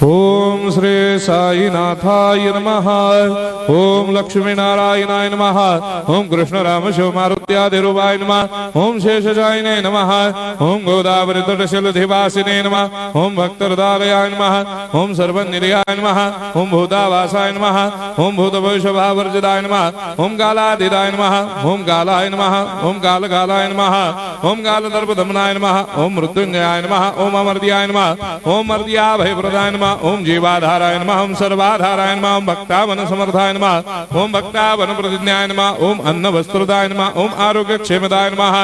ओम श्री साईनाथाय नमः। ओम लक्ष्मी नारायणाय नमः। ओम कृष्ण राम शिव मारुत्यादिरूपाय नमः। ओम शेषजायिने नमः। ओम गोदावरी तटशैलधिवासिने नमः। ओम भक्तहृदयाय नमः। ओम सर्वनिलयाय नमः। ओम भूतावासाय नमः। ओम भूतभविष्यभावर्जिताय नमः। ओम कालाधीराय नमः। ओम कालाय नमः। ओम कालकालाय नमः। ओम कालदर्पदमनाय नमः। ओम मृत्युंजयाय नमः। ओम अमर्त्याय नमः। ओम मर्त्याभयप्रदाय नमः। ओम जीवाधाराय नमः। ओम सर्वाधाराय नमः। ओम भक्तावन समर्थाय नमः। ओम भक्तावन प्रतिज्ञाय नमः। ओम अन्न वस्त्रदाय नमः। ओम आरोग्य क्षेमदाय नमः।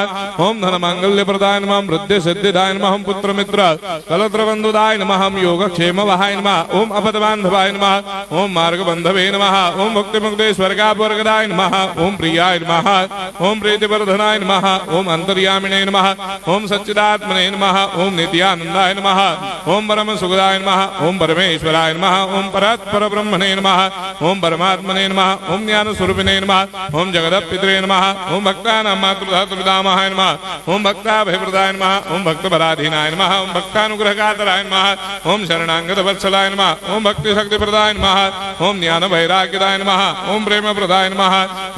ओम धन मांगल्य प्रदाय नमः। ओम वृद्धि सिद्धिदाय नमः। ओम पुत्र मित्र कलत्र बंधुदाय नमः। ओम योग क्षेम वहाय नमः। ओम अपद बांधवाय नमः। ओम मार्ग बंधवे नमः। ओम मुक्ति मुक्ति स्वर्गापवर्गदाय नमः। ओम प्रियाय नमः। ओम प्रीतिवर्धनाय नमः। ओम अंतर्यामिने नमः। ओम सच्चिदात्मने नमः। ओम नित्यानंदाय नमः। ओम परम सुखदाय नमः। ओम परमेश्वराय नमः। ओम परात्पर ब्रह्मणे नमः। ओम परमात्मने नमः। ओम ज्ञान स्वरूपिणे नमः। ओम जगदपितरे नमः। ओम भक्तानां मातृधातृपितामहाय नमः। ओम भक्ताभयप्रदाय नमः। ओम भक्तपराधीनाय नमः। ओम भक्तानुग्रहकातराय नमः। ओम शरणागत वत्सलाय नमः। ओम भक्ति शक्ति प्रदाय नमः। ओम ज्ञान वैराग्यदाय नमः। ओम प्रेम प्रदाय नमः।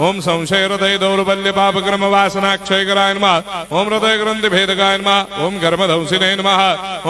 ओम संशय हृदय दौर्बल्य पाप कर्म वासना क्षयकराय नमः। ओम हृदय ग्रंथि भेदकाय नमः। ओम कर्मधंसिने नमः।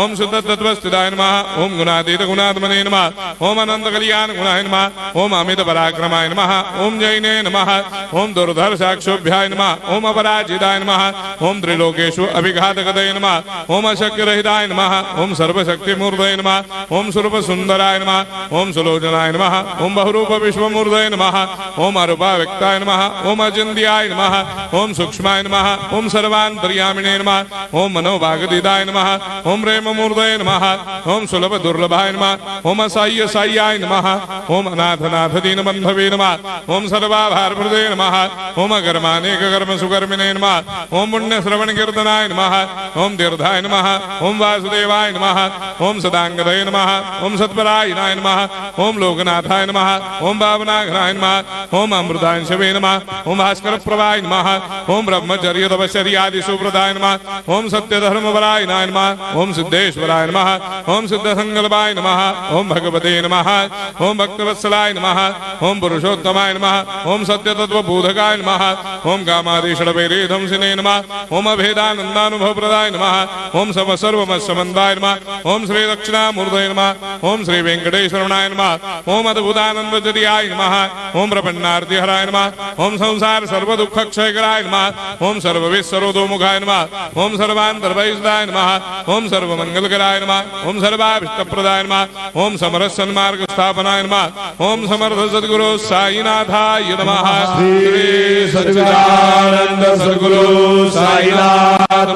ओम शुद्ध तत्वस्थिताय नमः। ओम गुणातीत गुणात्मने नमः। ओम अनंत कल्याण गुणाय नमः। ओम अमित पराक्रमाय नमः। ओम जैने नमः। ओम दुर्धर साक्षोभ्याय नमः। ओम अपराजिताय नमः। ओम त्रिलोकेषु अभिघातकतये नमः। ओम अशक्य रहिताय नमः। ओम सर्वशक्ति मूर्तये नमः। ओम स्वरूप सुंदराय नमः। ओम सुलोचनाय नमः। ओम बहुरूप विश्वमूर्तये नमः। ओम अरूपाव्यक्ताय नमः। ओम अचिन्त्याय नमः। ओम सूक्ष्माय नमः। ओम सर्वान्तर्यामिने नमः। ओम मनोभागदिदाय नमः। ओम प्रेम मूर्तये नमः। ओम सुलभ दुर्लभाय नमः। ओम असाह्य साह्याय नमः। ओम अनाथनाथ दीनबन्धवे नमः। ओम सर्वाभारप्रदे नमः। ओम अकर्मानेक कर्म सुकर्मिणे नमः। ओम पुण्य श्रवण कीर्तनाय नमः। ओम तीर्थाय नमः। ओम वासुदेवाय नमः। ओम सदांगदये नमः। ओम सत्परायणाय नमः। ओम लोकनाथाय नमः। ओम भावनाघनाय नमः। ओम अमृतांशवे नमः। ओम भास्कर प्रभाय नमः। ओम ब्रह्मचर्य तपश्चर्यादि सुप्रदाय नमः। ओम सत्यधर्मपरायणाय नमः। ओम सिद्धेश्वराय नमः। ओम सिद्ध संकल्पाय नमः। ओम भगवते नमः। ओम भक्तवत्सलाय नमः। ओम पुरुषोत्तमाय नमः। ओम सत्य तत्व बोधकाय नमः। ओम कामादिषडवैरेधंसिने नमः। ओम अभेदानंदानुभव प्रदाय नमः। ओम सर्वमस्समन्दाय नमः। ओम श्री दक्षिणामूर्तये नमः। ओम श्री वेंकटेश्वराय नमः। ओम अद्भुतानंदजरियाय नमः। ओम प्रपन्नार्तिहराय नमः। ओम संसार सर्व दुख क्षयकराय नमः। ओम सर्वविश्वरोधोमुखाय नमः। ओम सर्वान्तर्वैसदाय नमः। ओम सर्वमंगलकराय नमः। ओम सर्वाभीष्टप्रदाय नमः। ओम समरस सन्मार्ग स्थापनाय नमः। ओम समर्थ सद्गुरु साईनाथाय नमः। श्री सच्चिदानंद सद्गुरु साईनाथ